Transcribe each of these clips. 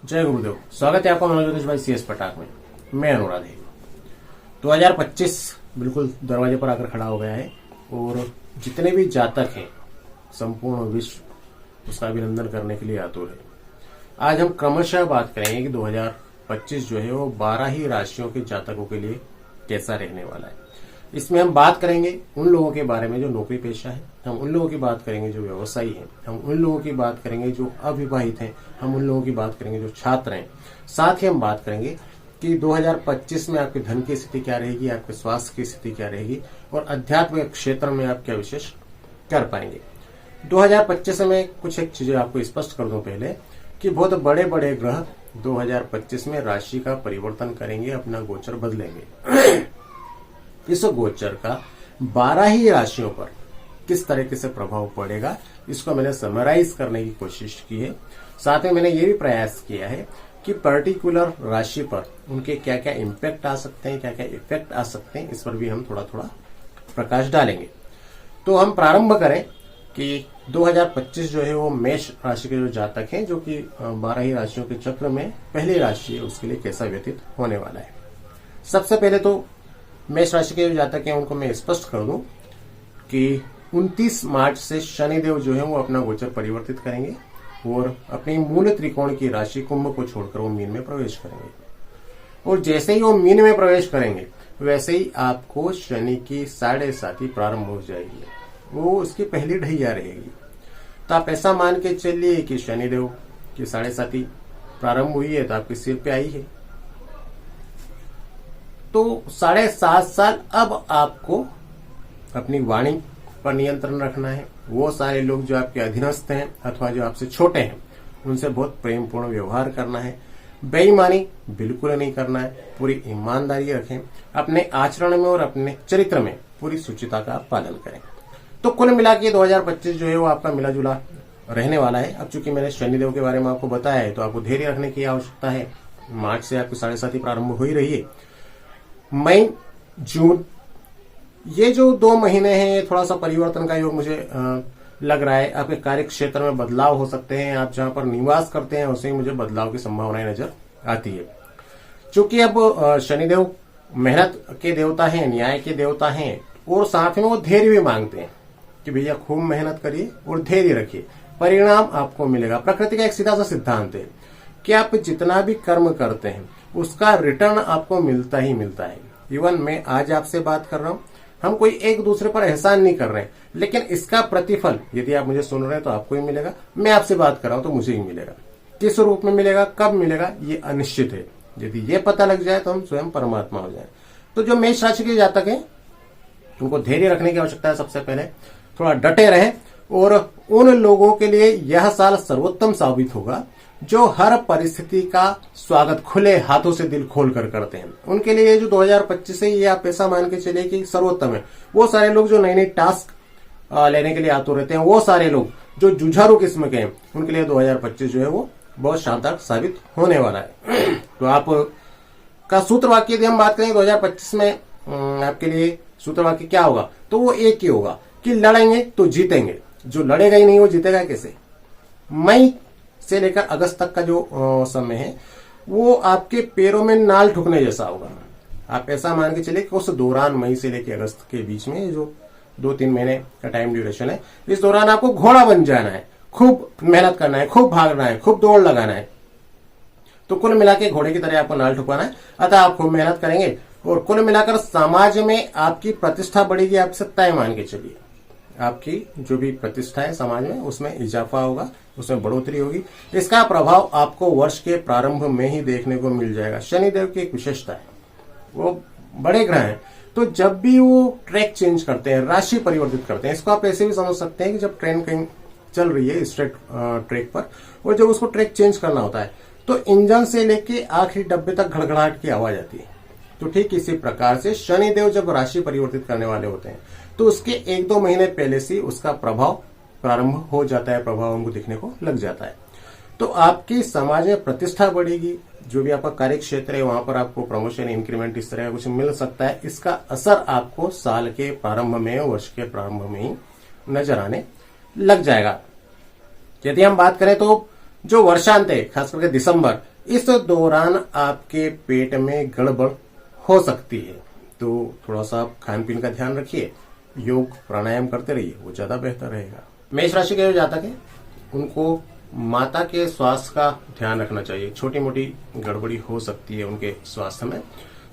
जय गुरुदेव। स्वागत है आपका मनोज्योतिष भाई CS पटाक में। मैं अनुराध है। 2025 बिल्कुल दरवाजे पर आकर खड़ा हो गया है और जितने भी जातक हैं संपूर्ण विश्व उसका अभिनंदन करने के लिए आतुर है। आज हम क्रमशः बात करेंगे कि 2025 जो है वो 12 ही राशियों के जातकों के लिए कैसा रहने वाला है। इसमें हम बात करेंगे उन लोगों के बारे में जो नौकरी पेशा है, हम उन लोगों की बात करेंगे जो व्यवसायी हैं, हम उन लोगों की बात करेंगे जो अविवाहित हैं, हम उन लोगों की बात करेंगे जो छात्र हैं। साथ ही हम बात करेंगे कि 2025 में आपके धन की स्थिति क्या रहेगी, आपके स्वास्थ्य की स्थिति क्या रहेगी और आध्यात्मिक क्षेत्र में आप क्या विशेष कर पाएंगे। 2025 में कुछ एक चीजें आपको स्पष्ट कर दूं पहले कि बहुत बड़े बड़े ग्रह 2025 में राशि का परिवर्तन करेंगे, अपना गोचर बदलेंगे। इस गोचर का 12 ही राशियों पर किस तरीके से प्रभाव पड़ेगा इसको मैंने समराइज करने की कोशिश की है। साथ में मैंने ये भी प्रयास किया है कि पर्टिकुलर राशि पर उनके क्या क्या इम्पैक्ट आ सकते हैं, क्या क्या इफेक्ट आ सकते हैं, इस पर भी हम थोड़ा थोड़ा प्रकाश डालेंगे। तो हम प्रारंभ करें कि 2025 जो है वो मेष राशि के जो जातक हैं, जो कि 12 ही राशियों के चक्र में पहली राशि है, उसके लिए कैसा व्यतीत होने वाला है। सबसे पहले तो मेष राशि के जो जातक हैं उनको मैं स्पष्ट कर दूं कि 29 मार्च से शनिदेव जो है वो अपना गोचर परिवर्तित करेंगे और अपनी मूल त्रिकोण की राशि कुंभ को छोड़कर वो मीन में प्रवेश करेंगे। और जैसे ही वो मीन में प्रवेश करेंगे वैसे ही आपको शनि की 7.5 प्रारंभ हो जाएगी, वो उसकी पहली ढैया रहेगी। तो आप ऐसा मान के चलिए कि शनिदेव की 7.5 प्रारंभ हुई है तो आपके सिर पे आई है। तो 7.5 साल अब आपको अपनी वाणी पर नियंत्रण रखना है। वो सारे लोग जो आपके अधीनस्थ हैं अथवा जो आपसे छोटे हैं उनसे बहुत प्रेमपूर्ण व्यवहार करना है। बेईमानी बिल्कुल नहीं करना है, पूरी ईमानदारी रखें। अपने आचरण में और अपने चरित्र में पूरी शुचिता का पालन करें। तो कुल मिला के 2025 जो है वो आपका मिला जुला रहने वाला है। अब चूंकि मैंने शनिदेव के बारे में आपको बताया है तो आपको धैर्य रखने की आवश्यकता है। मार्च से आपकी 7.5 प्रारंभ हो ही रही है। मई जून ये जो 2 महीने हैं थोड़ा सा परिवर्तन का योग मुझे लग रहा है। आपके कार्य क्षेत्र में बदलाव हो सकते हैं। आप जहां पर निवास करते हैं उसे मुझे बदलाव की संभावनाएं नजर आती है। चूंकि अब शनिदेव मेहनत के देवता हैं, न्याय के देवता हैं और साथ में वो धैर्य भी मांगते हैं कि भैया खूब मेहनत करिए और धैर्य रखिए, परिणाम आपको मिलेगा। प्रकृति का एक सीधा सा सिद्धांत है कि आप जितना भी कर्म करते हैं उसका रिटर्न आपको मिलता ही मिलता है। इवन मैं आज आपसे बात कर रहा हूं, हम कोई एक दूसरे पर एहसान नहीं कर रहे हैं, लेकिन इसका प्रतिफल यदि आप मुझे सुन रहे हैं तो आपको ही मिलेगा। मैं आपसे बात कर रहा हूं तो मुझे ही मिलेगा। किस रूप में मिलेगा, कब मिलेगा, ये अनिश्चित है। यदि ये पता लग जाए तो हम स्वयं परमात्मा हो जाए। तो जो मेष राशि के जातक हैं उनको धैर्य रखने की आवश्यकता है। सबसे पहले थोड़ा डटे रहें और उन लोगों के लिए यह साल सर्वोत्तम साबित होगा जो हर परिस्थिति का स्वागत खुले हाथों से दिल खोल कर करते हैं। उनके लिए जो 2025 है ये आप ऐसा मान के चलिए कि सर्वोत्तम है। वो सारे लोग जो नए नए टास्क लेने के लिए आतुर रहते हैं, वो सारे लोग जो जुझारू किस्म के हैं, उनके लिए 2025 जो है वो बहुत शानदार साबित होने वाला है। तो आप का सूत्र वाक्य यदि हम बात करें 2025 में आपके लिए सूत्र वाक्य क्या होगा, तो वो एक ही होगा कि लड़ेंगे तो जीतेंगे। जो लड़ेगा ही नहीं वो जीतेगा कैसे। मई से लेकर अगस्त तक का जो समय है वो आपके पैरों में नाल ठुकने जैसा होगा। आप ऐसा मान के चलिए कि उस दौरान मई से लेकर अगस्त के बीच में जो 2-3 महीने का टाइम ड्यूरेशन है, इस दौरान आपको घोड़ा बन जाना है, खूब मेहनत करना है, खूब भागना है, खूब दौड़ लगाना है। तो कुल मिला के घोड़े की तरह आपको नाल ठुकाना है। अतः आप खूब मेहनत करेंगे और कुल मिलाकर समाज में आपकी प्रतिष्ठा बढ़ेगी। आप सत्ताएं मान के चलिए, आपकी जो भी प्रतिष्ठा है समाज में उसमें इजाफा होगा, उसमें बढ़ोतरी होगी। इसका प्रभाव आपको वर्ष के प्रारंभ में ही देखने को मिल जाएगा। शनिदेव की एक विशेषता है, वो बड़े ग्रह हैं, तो जब भी वो ट्रैक चेंज करते हैं, राशि परिवर्तित करते हैं, इसको आप ऐसे भी समझ सकते हैं कि जब ट्रेन कहीं चल रही है स्ट्रेट ट्रैक पर और जब उसको ट्रैक चेंज करना होता है तो इंजन से लेके आखिरी डब्बे तक घड़घड़ाहट की आवाज आती है। तो ठीक इसी प्रकार से शनिदेव जब राशि परिवर्तित करने वाले होते हैं तो उसके 1-2 महीने पहले से उसका प्रभाव प्रारंभ हो जाता है, प्रभाव उनको दिखने को लग जाता है। तो आपकी समाज में प्रतिष्ठा बढ़ेगी। जो भी आपका कार्य क्षेत्र है वहां पर आपको प्रमोशन, इंक्रीमेंट इस तरह का कुछ मिल सकता है। इसका असर आपको साल के प्रारंभ में, वर्ष के प्रारंभ में ही नजर आने लग जाएगा। यदि हम बात करें तो जो वर्षांत है, खास करके दिसंबर, इस दौरान आपके पेट में गड़बड़ हो सकती है, तो थोड़ा सा आप खान पीन का ध्यान रखिए, योग प्राणायाम करते रहिए, वो ज्यादा बेहतर रहेगा। मेष राशि के जो जातक है उनको माता के स्वास्थ्य का ध्यान रखना चाहिए। छोटी मोटी गड़बड़ी हो सकती है उनके स्वास्थ्य में।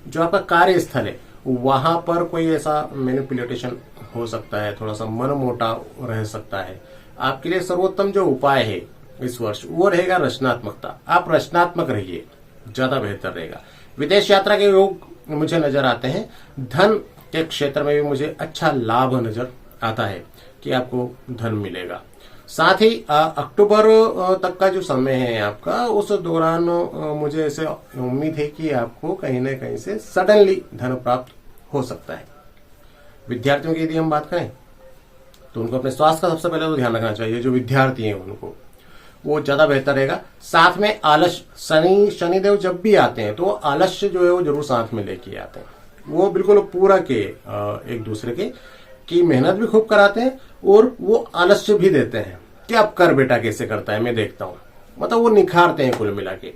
जो आपका कार्यस्थल है वहां पर कोई ऐसा मैनिपुलेशन हो सकता है, थोड़ा सा मन मोटाव रह सकता है। आपके लिए सर्वोत्तम जो उपाय है इस वर्ष वो रहेगा रचनात्मकता। आप रचनात्मक रहिए, ज्यादा बेहतर रहेगा। विदेश यात्रा के योग मुझे नजर आते हैं। धन के क्षेत्र में भी मुझे अच्छा लाभ नजर आता है कि आपको धन मिलेगा। साथ ही अक्टूबर तक का जो समय है आपका, उस दौरान मुझे ऐसे उम्मीद है कि आपको कहीं न कहीं से सडनली धन प्राप्त हो सकता है। विद्यार्थियों की यदि हम बात करें तो उनको अपने स्वास्थ्य का सबसे पहले तो ध्यान रखना चाहिए। जो विद्यार्थी हैं उनको वो ज्यादा बेहतर रहेगा। साथ में आलस्य, शनिदेव जब भी आते हैं तो आलस्य जो है वो जरूर साथ में लेके आते हैं। वो बिल्कुल पूरा के एक दूसरे के की मेहनत भी खूब कराते हैं और वो आलस्य भी देते हैं कि आप कर बेटा कैसे करता है मैं देखता हूं, मतलब वो निखारते हैं कुल मिला के।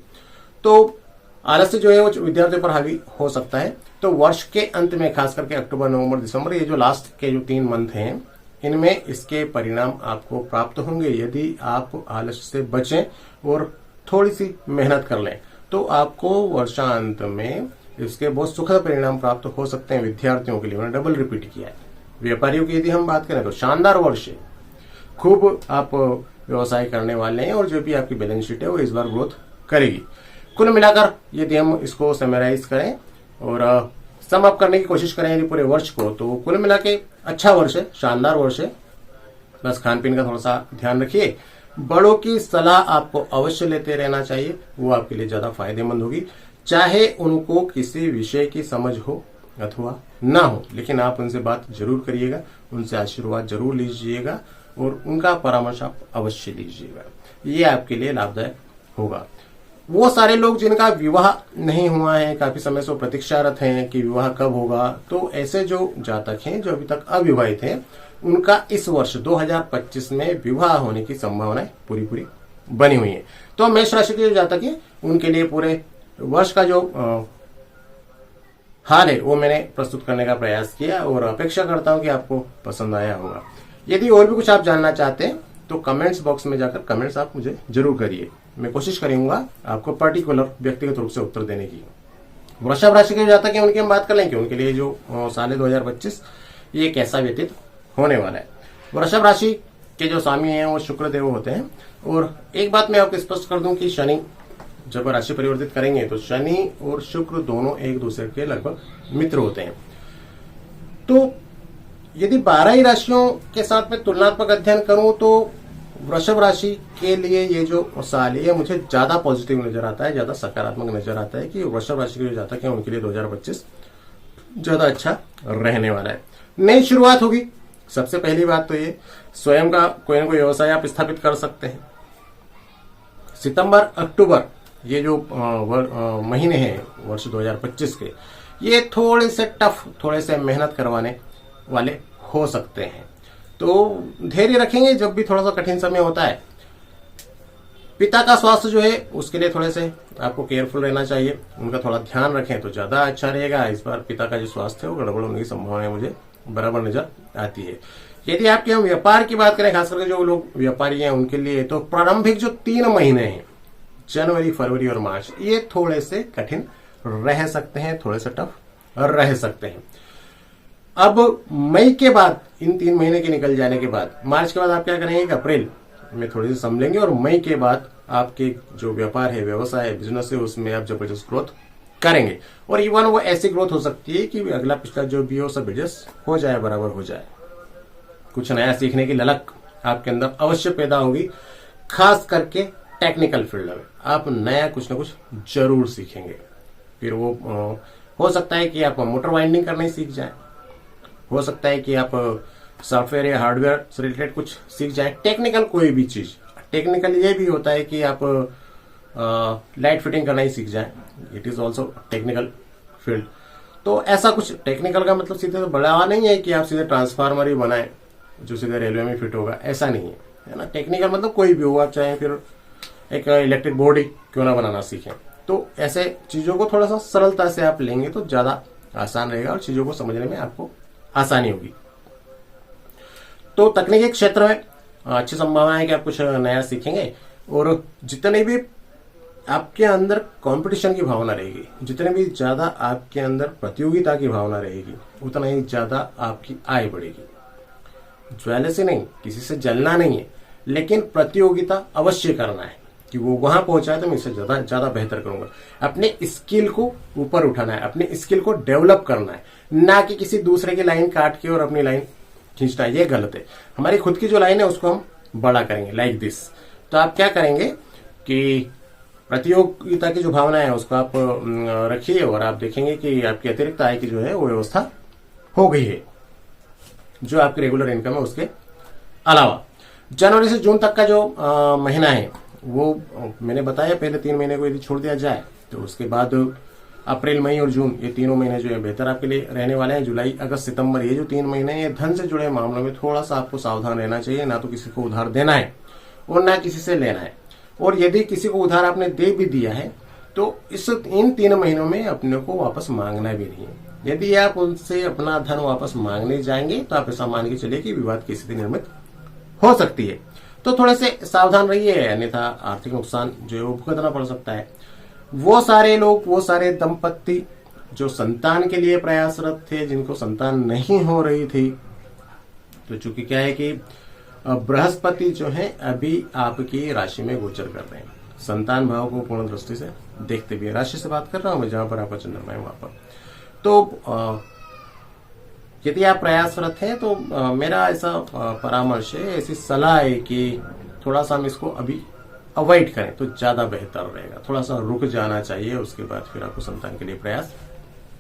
तो आलस्य जो है वो विद्यार्थियों पर हावी हो सकता है। तो वर्ष के अंत में खास करके अक्टूबर, नवंबर, दिसंबर, ये जो लास्ट के जो 3 मंथ हैं इनमें इसके परिणाम आपको प्राप्त होंगे। यदि आप आलस्य से बचें और थोड़ी सी मेहनत कर लें तो आपको वर्षांत में इसके बहुत सुखद परिणाम प्राप्त हो सकते हैं। विद्यार्थियों के लिए मैंने डबल रिपीट किया है। व्यापारियों की यदि हम बात करें तो शानदार वर्ष है, खूब आप व्यवसाय करने वाले हैं और जो भी आपकी बैलेंस शीट है वो इस बार ग्रोथ करेगी। कुल मिलाकर यदि हम इसको समराइज करें और सम अप करने की कोशिश करें यदि पूरे वर्ष को, तो कुल मिला के अच्छा वर्ष है, शानदार वर्ष है। बस खान पीन का थोड़ा सा ध्यान रखिए। बड़ों की सलाह आपको अवश्य लेते रहना चाहिए, वो आपके लिए ज्यादा फायदेमंद होगी। चाहे उनको किसी विषय की समझ हो अथवा ना हो, लेकिन आप उनसे बात जरूर करिएगा, उनसे आशीर्वाद जरूर लीजिएगा और उनका परामर्श आप अवश्य लीजिएगा। ये आपके लिए लाभदायक होगा। वो सारे लोग जिनका विवाह नहीं हुआ है, काफी समय से प्रतीक्षारत हैं कि विवाह कब होगा, तो ऐसे जो जातक हैं जो अभी तक अविवाहित हैं उनका इस वर्ष 2025 में विवाह होने की संभावनाएं पूरी बनी हुई है। तो मेष राशि के जो जातक हैं उनके लिए पूरे वर्ष का जो हाल है वो मैंने प्रस्तुत करने का प्रयास किया और अपेक्षा करता हूं कि आपको पसंद आया होगा। यदि और भी कुछ आप जानना चाहते हैं तो कमेंट्स बॉक्स में जाकर कमेंट्स आप मुझे जरूर करिए। मैं कोशिश करूंगा आपको पर्टिकुलर व्यक्तिगत रूप से उत्तर देने की। वृषभ राशि के जातक हैं उनकी हम बात कर लेंगे, उनके लिए जो साल 2025 ये कैसा व्यतीत होने वाला है। वृषभ राशि के जो स्वामी हैं वो शुक्र देव होते हैं। और एक बात मैं आपको स्पष्ट कर दूं कि शनि जब राशि परिवर्तित करेंगे तो शनि और शुक्र दोनों एक दूसरे के लगभग मित्र होते हैं। तो यदि 12 ही राशियों के साथ में तुलनात्मक अध्ययन करूं तो वृषभ राशि के लिए ये जो साल है मुझे ज्यादा पॉजिटिव नजर आता है, ज्यादा सकारात्मक नजर आता है कि वृषभ राशि के जो जातक हैं उनके लिए 2025 ज्यादा अच्छा रहने वाला है। नई शुरुआत होगी। सबसे पहली बात तो ये स्वयं का कोई ना कोई व्यवसाय आप स्थापित कर सकते हैं। सितंबर अक्टूबर ये जो महीने हैं वर्ष 2025 के, ये थोड़े से टफ, थोड़े से मेहनत करवाने वाले हो सकते हैं। तो धैर्य रखेंगे जब भी थोड़ा सा कठिन समय होता है। पिता का स्वास्थ्य जो है उसके लिए थोड़े से आपको केयरफुल रहना चाहिए, उनका थोड़ा ध्यान रखें तो ज्यादा अच्छा रहेगा। इस बार पिता का जो स्वास्थ्य है वो गड़बड़ होने की संभावना मुझे बराबर नजर आती है। यदि आपके हम व्यापार की बात करें, खास करके जो लोग व्यापारी हैं उनके लिए तो प्रारंभिक जो 3 महीने हैं जनवरी, फरवरी और मार्च, ये थोड़े से कठिन रह सकते हैं, थोड़े से टफ रह सकते हैं। अब मई के बाद, इन 3 महीने के निकल जाने के बाद, मार्च के बाद आप क्या करेंगे, अप्रैल में थोड़ी सी संभलेंगे और मई के बाद आपके जो व्यापार है, व्यवसाय है, बिजनेस है, उसमें आप जबरदस्त ग्रोथ करेंगे। और इवन वो ऐसी ग्रोथ हो सकती है कि अगला पिछला जो भी हो सब एडजस्ट हो जाए, बराबर हो जाए। कुछ नया सीखने की ललक आपके अंदर अवश्य पैदा होगी। खास करके टेक्निकल फील्ड में आप नया कुछ ना कुछ जरूर सीखेंगे। फिर वो हो सकता है कि आप मोटर वाइंडिंग करना ही सीख जाए, हो सकता है कि आप सॉफ्टवेयर या हार्डवेयर से रिलेटेड कुछ सीख जाए। टेक्निकल कोई भी चीज, टेक्निकल ये भी होता है कि आप लाइट फिटिंग करना ही सीख जाए, it is also technical field. तो ऐसा कुछ टेक्निकल का मतलब सीधे बढ़ावा नहीं है कि आप सीधे ट्रांसफार्मर ही बनाए जो सीधे रेलवे में फिट होगा, ऐसा नहीं है ना। टेक्निकल मतलब कोई भी हो, आप चाहे फिर एक इलेक्ट्रिक बोर्ड ही क्यों ना बनाना सीखें। तो ऐसे चीजों को थोड़ा सा सरलता से आप लेंगे तो ज्यादा आसान रहेगा और चीजों को समझने में आपको आसानी होगी। तो तकनीकी क्षेत्र में अच्छी संभावना है कि आप कुछ नया सीखेंगे और जितने भी आपके अंदर कंपटीशन की भावना रहेगी, जितने भी ज्यादा आपके अंदर प्रतियोगिता की भावना रहेगी, उतना ही ज्यादा आपकी आय बढ़ेगी। ज्वेलसी नहीं, किसी से जलना नहीं है, लेकिन प्रतियोगिता अवश्य करना है कि वो वहां पहुंचा है तो मैं इससे ज्यादा बेहतर करूंगा। अपने स्किल को ऊपर उठाना है, अपने स्किल को डेवलप करना है, ना कि किसी दूसरे की लाइन काट के और अपनी लाइन खींचना है। ये गलत है। हमारी खुद की जो लाइन है उसको हम बड़ा करेंगे, लाइक दिस। तो आप क्या करेंगे कि प्रतियोगिता की जो भावना है उसको आप रखिए और आप देखेंगे कि आपकी अतिरिक्त आय की जो है वो व्यवस्था हो गई है, जो आपकी रेगुलर इनकम है उसके अलावा। जनवरी से जून तक का जो महीना है वो मैंने बताया, पहले 3 महीने को यदि छोड़ दिया जाए तो उसके बाद अप्रैल, मई और जून, ये तीनों महीने जो है बेहतर आपके लिए रहने वाले हैं। जुलाई, अगस्त, सितंबर, ये जो 3 महीने हैं, धन से जुड़े मामलों में थोड़ा सा आपको सावधान रहना चाहिए। ना तो किसी को उधार देना है और ना किसी से लेना है। और यदि किसी को उधार आपने दे भी दिया है तो इन 3 महीनों में अपने को वापस मांगना भी नहीं है। यदि आप उनसे अपना धन वापस मांगने जाएंगे तो आप ऐसा मान के चलिए कि विवाद की स्थिति निर्मित हो सकती है। तो थोड़े से सावधान रहिए, अन्यथा आर्थिक नुकसान जो है वो भुगतना पड़ सकता है। वो सारे लोग, वो सारे दंपत्ति जो संतान के लिए प्रयासरत थे, जिनको संतान नहीं हो रही थी, तो चूंकि क्या है कि बृहस्पति जो है अभी आपकी राशि में गोचर कर रहे हैं, संतान भाव को पूर्ण दृष्टि से देखते भी। राशि से बात कर रहा हूं मैं, जहां पर आपका चंद्रमा है वहां पर। तो यदि आप प्रयासरत हैं तो मेरा ऐसा परामर्श है, ऐसी सलाह है कि थोड़ा सा हम इसको अभी अवॉइड करें तो ज्यादा बेहतर रहेगा। थोड़ा सा रुक जाना चाहिए, उसके बाद फिर आपको संतान के लिए प्रयास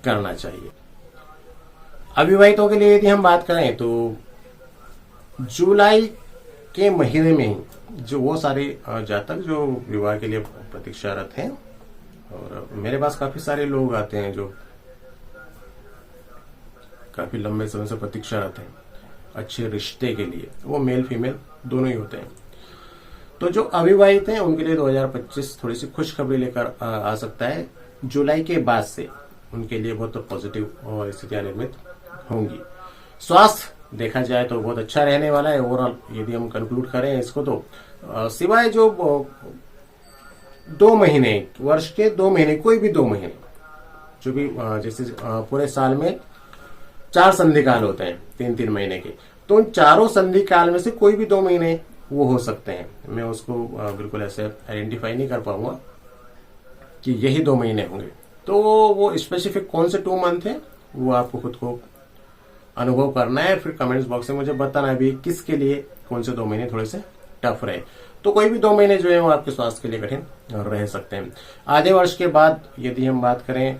करना चाहिए। अविवाहितों के लिए यदि हम बात करें तो जुलाई के महीने में ही जो वो सारे जातक जो विवाह के लिए प्रतीक्षारत हैं, और मेरे पास काफी सारे लोग आते हैं जो काफी लंबे समय से प्रतीक्षारत हैं अच्छे रिश्ते के लिए, वो मेल फीमेल दोनों ही होते हैं। तो जो अविवाहित हैं उनके लिए 2025 थोड़ी सी खुशखबरी लेकर आ सकता है। जुलाई के बाद से उनके लिए बहुत पॉजिटिव स्थितियां निर्मित होंगी। स्वास्थ्य देखा जाए तो बहुत अच्छा रहने वाला है ओवरऑल, यदि हम कंक्लूड करें इसको तो सिवाय जो 2 महीने, वर्ष के 2 महीने, कोई भी 2 महीने जो भी जैसे पूरे साल में 4 संधि काल होते हैं 3-3 महीने के, तो उन चारों संधि काल में से कोई भी 2 महीने वो हो सकते हैं। मैं उसको बिल्कुल ऐसे आइडेंटिफाई नहीं कर पाऊंगा कि यही 2 महीने होंगे। तो वो स्पेसिफिक कौन से 2 मंथ है वो आपको खुद को अनुभव करना है, फिर कमेंट्स बॉक्स में मुझे बताना भी किसके लिए कौन से 2 महीने थोड़े से टफ रहे। तो कोई भी 2 महीने जो है वो आपके स्वास्थ्य के लिए कठिन रह सकते हैं। आधे वर्ष के बाद यदि हम बात करें,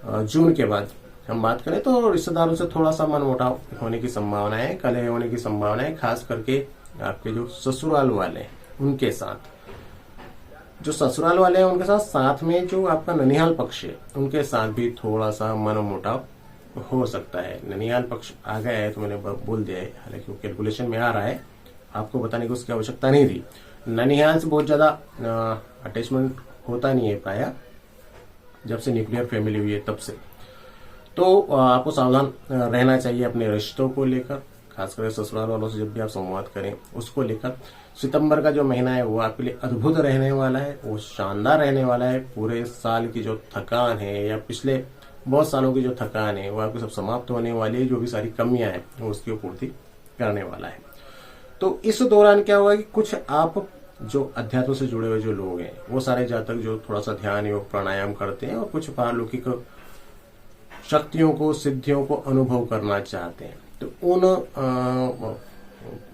जून के बाद हम बात करें, तो रिश्तेदारों से थोड़ा सा मनमुटाव होने की संभावना है, कलह होने की संभावना है। खास करके आपके जो ससुराल वाले हैं उनके साथ, जो ससुराल वाले हैं उनके साथ में जो आपका ननिहाल पक्ष है उनके साथ भी थोड़ा सा मनमुटाव हो सकता है। ननिहाल पक्ष आ गया है तो मैंने बोल दिया है, हालांकि वो कैलकुलेशन में आ रहा है, आपको बताने की उसकी आवश्यकता नहीं थी। ननिहाल से बहुत ज्यादा अटैचमेंट होता नहीं है प्राय, जब से न्यूक्लियर फैमिली हुई है तब से। तो आपको सावधान रहना चाहिए अपने रिश्तों को लेकर, खासकर ससुराल वालों से जब भी आप संवाद करें उसको लेकर। सितंबर का जो महीना है वो आपके लिए अद्भुत रहने वाला है, वो शानदार रहने वाला है। पूरे साल की जो थकान है या पिछले बहुत सालों की जो थकान है वो आपकी सब समाप्त होने वाली है। जो भी सारी कमियां हैं वो उसकी पूर्ति करने वाला है। तो इस दौरान क्या होगा कि कुछ आप जो अध्यात्म से जुड़े हुए जो लोग हैं, वो सारे जातक जो थोड़ा सा ध्यान योग प्राणायाम करते हैं और कुछ पारलौकिक शक्तियों को, सिद्धियों को अनुभव करना चाहते हैं, तो उन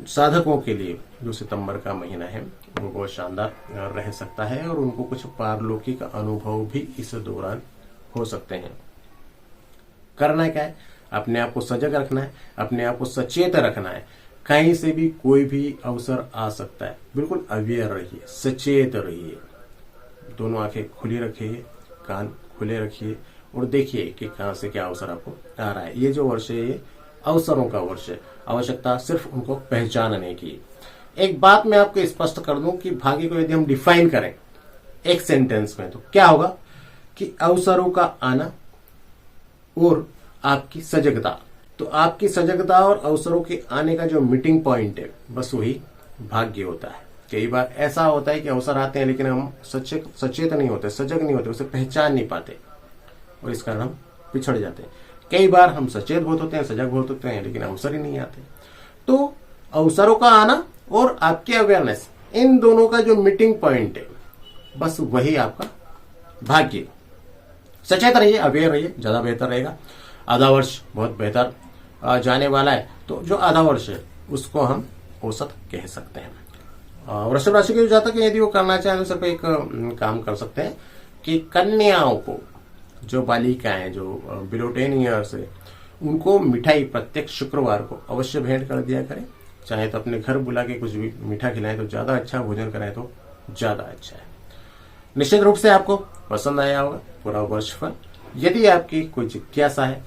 साधकों के लिए जो सितंबर का महीना है वो बहुत शानदार रह सकता है और उनको कुछ पारलौकिक अनुभव भी इस दौरान हो सकते हैं। करना क्या है, अपने आप को सजग रखना है, अपने आप को सचेत रखना है। कहीं से भी कोई भी अवसर आ सकता है, बिल्कुल अवेयर रहिए, सचेत रहिए। दोनों आंखें खुली रखिए, कान खुले रखिए और देखिए कि कहां से क्या अवसर आपको आ रहा है। ये जो वर्ष है ये अवसरों का वर्ष है, आवश्यकता सिर्फ उनको पहचानने की। एक बात मैं आपको स्पष्ट कर दूं कि भाग्य को यदि हम डिफाइन करें एक सेंटेंस में तो क्या होगा कि अवसरों का आना और आपकी सजगता। तो आपकी सजगता और अवसरों के आने का जो मीटिंग पॉइंट है बस वही भाग्य होता है। कई बार ऐसा होता है कि अवसर आते हैं लेकिन हम सचेत नहीं होते, सजग नहीं होते, उसे पहचान नहीं पाते और इस कारण हम पिछड़ जाते हैं। कई बार हम सचेत बहुत होते हैं, सजग बहुत होते हैं, लेकिन अवसर ही नहीं आते। तो अवसरों का आना और आपकी अवेयरनेस, इन दोनों का जो मीटिंग पॉइंट है बस वही आपका भाग्य। सचेत रहिए, अवेयर रहिए, ज्यादा बेहतर रहेगा। आधा वर्ष बहुत बेहतर जाने वाला है, तो जो आधा वर्ष है उसको हम औसत कह सकते हैं। वृषभ राशि के जो जातक हैं यदि वो करना चाहें तो सिर्फ एक काम कर सकते हैं कि कन्याओं को, जो बालिकाएं जो बिलो 10 ईयर्स है, उनको मिठाई प्रत्येक शुक्रवार को अवश्य भेंट कर दिया करें। चाहे तो अपने घर बुला के कुछ भी मीठा खिलाएं तो ज्यादा अच्छा, भोजन कराएं तो ज्यादा अच्छा है। निश्चित रूप से आपको पसंद आया होगा पूरा वर्ष फल। यदि आपकी कोई जिज्ञासा है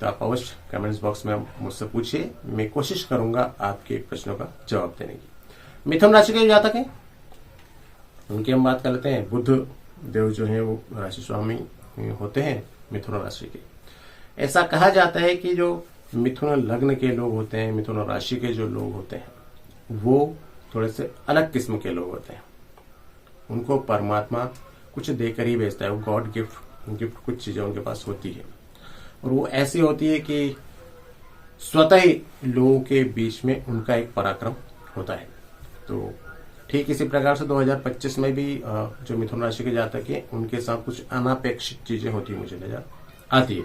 तो आप अवश्य कमेंट्स बॉक्स में मुझसे पूछिए, मैं कोशिश करूंगा आपके प्रश्नों का जवाब देने की। मिथुन राशि के जातक हैं उनकी हम बात कर लेते हैं। बुध देव जो है वो राशि स्वामी होते हैं मिथुन राशि के। ऐसा कहा जाता है कि जो मिथुन लग्न के लोग होते हैं, मिथुन राशि के जो लोग होते हैं, वो थोड़े से अलग किस्म के लोग होते हैं। उनको परमात्मा कुछ देकर ही भेजता है, वो गॉड गिफ्ट कुछ चीजें उनके पास होती है और वो ऐसी होती है कि स्वतः ही लोगों के बीच में उनका एक पराक्रम होता है। तो ठीक इसी प्रकार से 2025 में भी जो मिथुन राशि के जातक हैं उनके साथ कुछ अनापेक्षित चीजें होती है, मुझे नजर आती है।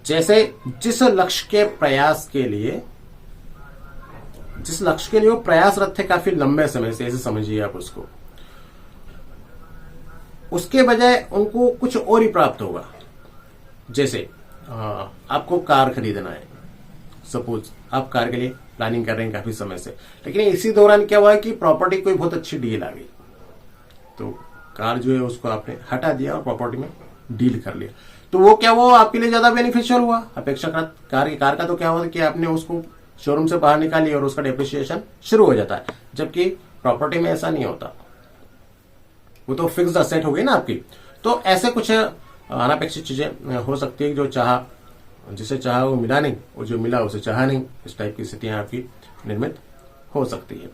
जैसे जिस लक्ष्य के लिए वो प्रयासरत थे काफी लंबे समय से, ऐसे समझिए आप उसको, उसके बजाय उनको कुछ और ही प्राप्त होगा। जैसे आपको कार खरीदना है, सपोज आप कार के लिए प्लानिंग कर रहे हैं काफी समय से, लेकिन इसी दौरान क्या हुआ है कि प्रॉपर्टी कोई बहुत अच्छी डील आ गई, तो कार जो है उसको आपने हटा दिया और प्रॉपर्टी में डील कर लिया। तो वो क्या हुआ, आपके लिए ज्यादा बेनिफिशियल हुआ अपेक्षाकृत। कार का तो क्या हुआ कि आपने उसको शोरूम से बाहर निकाली और उसका डेप्रिसिएशन शुरू हो जाता है, जबकि प्रॉपर्टी में ऐसा नहीं होता, वो तो फिक्स्ड असेट हो गई ना आपकी। तो ऐसे कुछ अनापेक्षित चीजें हो सकती है, जो जिसे चाहा वो मिला नहीं और जो मिला उसे चाहा नहीं, इस टाइप की स्थितियां आपकी निर्मित हो सकती है।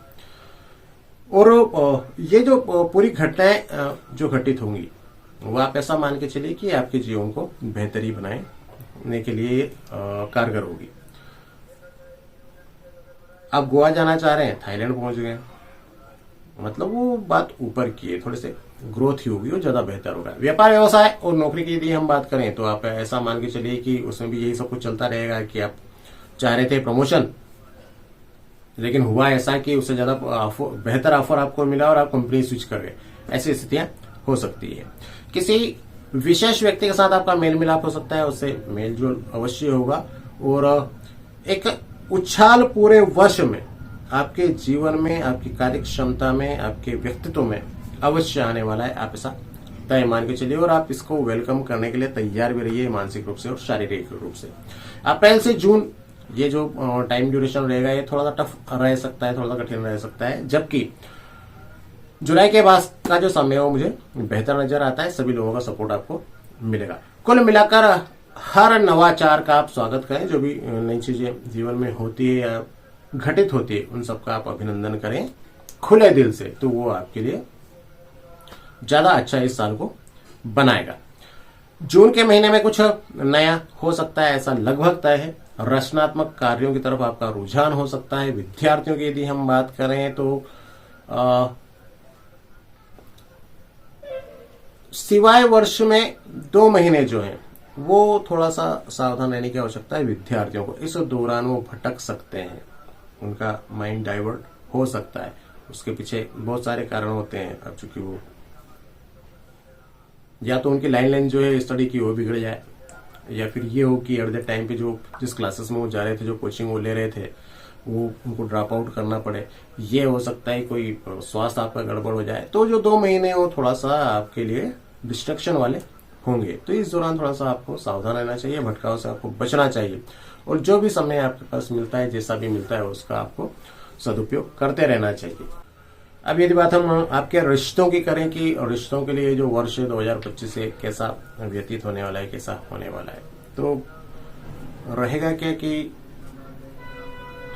और ये जो पूरी घटनाएं जो घटित होंगी वो आप ऐसा मान के चलिए कि आपके जीवन को बेहतरी बनाने के लिए कारगर होगी। आप गोवा जाना चाह रहे हैं, थाईलैंड पहुंच गए, मतलब वो बात ऊपर की है, थोड़े से ग्रोथ ही होगी और ज्यादा बेहतर होगा। व्यापार व्यवसाय और नौकरी की यदि हम बात करें तो आप ऐसा मान के चलिए कि उसमें भी यही सब कुछ चलता रहेगा कि आप चाह रहे थे प्रमोशन, लेकिन हुआ ऐसा कि उससे ज्यादा बेहतर ऑफर आपको मिला और आप कंपनी स्विच कर गए। ऐसी स्थितियां हो सकती है। किसी विशेष व्यक्ति के साथ आपका मेल मिलाप हो सकता है, उससे मेल जोल अवश्य होगा और एक उछाल पूरे वर्ष में आपके जीवन में, आपकी कार्य क्षमता में, आपके व्यक्तित्व में अवश्य आने वाला है। आप ऐसा तय मान के चलिए और आप इसको वेलकम करने के लिए तैयार भी रहिए, मानसिक रूप से और शारीरिक रूप से। अप्रैल से जून ये जो टाइम ड्यूरेशन रहेगा ये थोड़ा सा टफ रह सकता है, थोड़ा सा कठिन रह सकता है, जबकि जुलाई के बाद का जो समय है वो मुझे बेहतर नजर आता है। सभी लोगों का सपोर्ट आपको मिलेगा। कुल मिलाकर हर नवाचार का आप स्वागत करें, जो भी नई चीजें जीवन में होती है या घटित होती है उन सबका आप अभिनंदन करें खुले दिल से, तो वो आपके लिए ज्यादा अच्छा इस साल को बनाएगा। जून के महीने में कुछ नया हो सकता है, ऐसा लगभग तय है। रचनात्मक कार्यों की तरफ आपका रुझान हो सकता है। विद्यार्थियों की यदि हम बात करें तो सिवाय वर्ष में 2 महीने जो हैं वो थोड़ा सा सावधान रहने की आवश्यकता है विद्यार्थियों को। इस दौरान वो भटक सकते हैं, उनका माइंड डाइवर्ट हो सकता है, उसके पीछे बहुत सारे कारण होते हैं। अब चूंकि वो या तो उनकी लाइन जो है स्टडी की वो बिगड़ जाए, या फिर ये हो कि एट द टाइम पे जो जिस क्लासेस में वो जा रहे थे, जो कोचिंग वो ले रहे थे, वो उनको ड्रॉप आउट करना पड़े। ये हो सकता है कोई स्वास्थ्य आपका गड़बड़ हो जाए। तो जो 2 महीने वो थोड़ा सा आपके लिए डिस्ट्रक्शन वाले होंगे, तो इस दौरान थोड़ा सा आपको सावधान रहना चाहिए, भटकाव से आपको बचना चाहिए और जो भी समय आपके पास मिलता है, जैसा भी मिलता है, उसका आपको सदुपयोग करते रहना चाहिए। अब यदि बात हम आपके रिश्तों की करें कि रिश्तों के लिए जो वर्ष 2025 से कैसा व्यतीत होने वाला है, कैसा होने वाला है, तो रहेगा क्या कि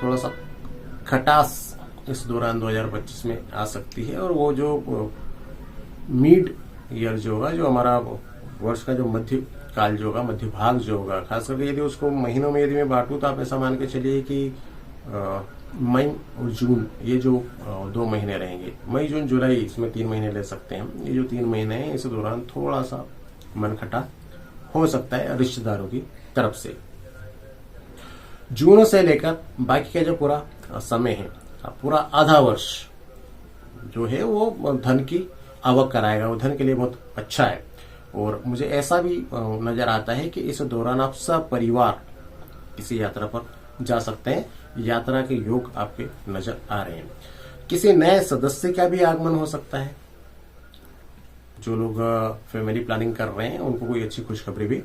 थोड़ा सा खटास इस दौरान 2025 में आ सकती है। और वो जो मिड ईयर जो होगा, जो हमारा वर्ष का जो मध्य काल जो होगा, मध्य भाग जो होगा, खास करके यदि उसको महीनों में यदि मैं बांटूं तो आप ऐसा मान के चलिए कि मई और जून, ये जो 2 महीने रहेंगे, मई जून जुलाई, इसमें 3 महीने ले सकते हैं। ये जो 3 महीने हैं इस दौरान थोड़ा सा मनखटा हो सकता है रिश्तेदारों की तरफ से। जून से लेकर बाकी का जो पूरा समय है, पूरा आधा वर्ष जो है वो धन की आवक कराएगा, वो धन के लिए बहुत अच्छा है। और मुझे ऐसा भी नजर आता है कि इस दौरान आप सब परिवार किसी यात्रा पर जा सकते हैं। यात्रा के योग आपके नजर आ रहे हैं। किसी नए सदस्य का भी आगमन हो सकता है। जो लोग फैमिली प्लानिंग कर रहे हैं उनको कोई अच्छी खुशखबरी भी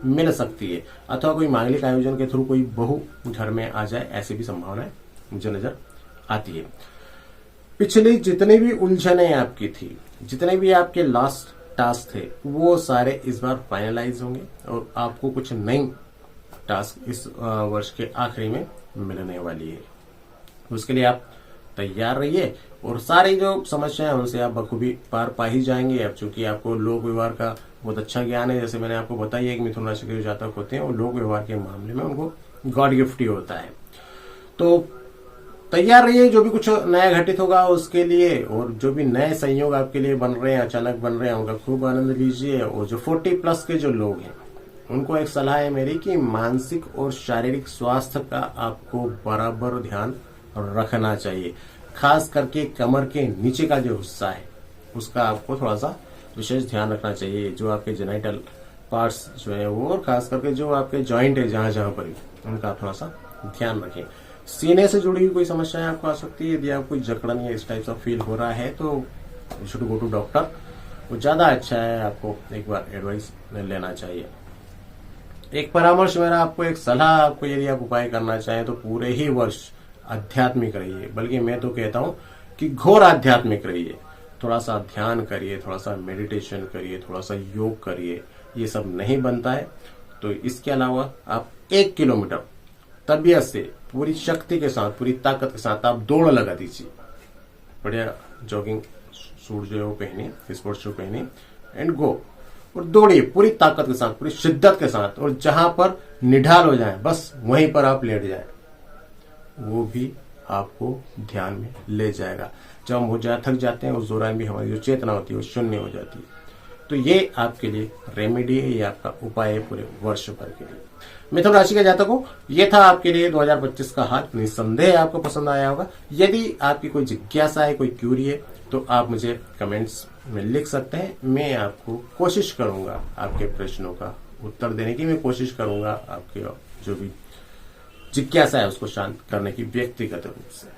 मिल सकती है, अथवा कोई मांगलिक आयोजन के थ्रू कोई बहू घर में आ जाए, ऐसी भी संभावनाएं मुझे नजर आती है। पिछली जितनी भी उलझनें आपकी थी, जितने भी आपके लास्ट टास्क थे, वो सारे इस बार फाइनलाइज होंगे और आपको कुछ नई टास्क इस वर्ष के आखिरी में मिलने वाली है। उसके लिए आप तैयार रहिए और सारी जो समस्याएं उनसे आप बखूबी पार पा ही जाएंगे। अब चूंकि आपको लोक व्यवहार का बहुत अच्छा ज्ञान है, जैसे मैंने आपको बताया कि मिथुन राशि के जो जातक होते हैं वो लोक व्यवहार के मामले में उनको गॉड गिफ्ट ही होता है। तो तैयार रहिए जो भी कुछ नया घटित होगा उसके लिए, और जो भी नए संयोग आपके लिए बन रहे हैं, अचानक बन रहे हैं, उनका खूब आनंद लीजिए। और जो 40+ के जो लोग हैं उनको एक सलाह है मेरी कि मानसिक और शारीरिक स्वास्थ्य का आपको बराबर ध्यान रखना चाहिए। खास करके कमर के नीचे का जो हिस्सा है उसका आपको थोड़ा सा विशेष ध्यान रखना चाहिए। जो आपके जेनिटल पार्ट्स जो है वो, और खास करके जो आपके जॉइंट है जहां जहां पर, उनका थोड़ा सा ध्यान रखें। सीने से जुड़ी हुई कोई समस्याएं आपको आ सकती है। यदि आपको कोई जकड़न या इस टाइप का फील हो रहा है तो you should go to doctor, वो ज्यादा अच्छा है। आपको एक बार एडवाइस लेना चाहिए। एक परामर्श मेरा आपको, एक सलाह आपको, यदि आप उपाय करना चाहें तो पूरे ही वर्ष आध्यात्मिक रहिए, बल्कि मैं तो कहता हूं कि घोर आध्यात्मिक रहिए। थोड़ा सा ध्यान करिए, थोड़ा सा मेडिटेशन करिए, थोड़ा सा योग करिए। ये सब नहीं बनता है तो इसके अलावा आप 1 किलोमीटर तबीयत से पूरी शक्ति के साथ, पूरी ताकत के साथ आप दौड़ लगा दीजिए। बढ़िया जॉगिंग सूट जो है वो पहनिए, स्पोर्ट्स शू पहनिए एंड गो, और दौड़िए पूरी ताकत के साथ, पूरी शिद्दत के साथ। और जहां पर निढाल हो जाए बस वहीं पर आप लेट जाएं, वो भी आपको ध्यान में ले जाएगा। जब हम थक जाते हैं उस दौरान भी हमारी जो चेतना होती है वो शून्य हो जाती है। तो ये आपके लिए रेमेडी है, ये आपका उपाय है पूरे वर्ष भर के लिए। मिथुन राशि के जातकों, ये था आपके लिए 2025 का हाल। निस्संदेह आपको पसंद आया होगा। यदि आपकी कोई जिज्ञासा है, कोई क्यूरी है, तो आप मुझे कमेंट्स में लिख सकते हैं। मैं आपको कोशिश करूंगा आपके प्रश्नों का उत्तर देने की, मैं कोशिश करूंगा आपके जो भी जिज्ञासा है उसको शांत करने की व्यक्तिगत रूप से।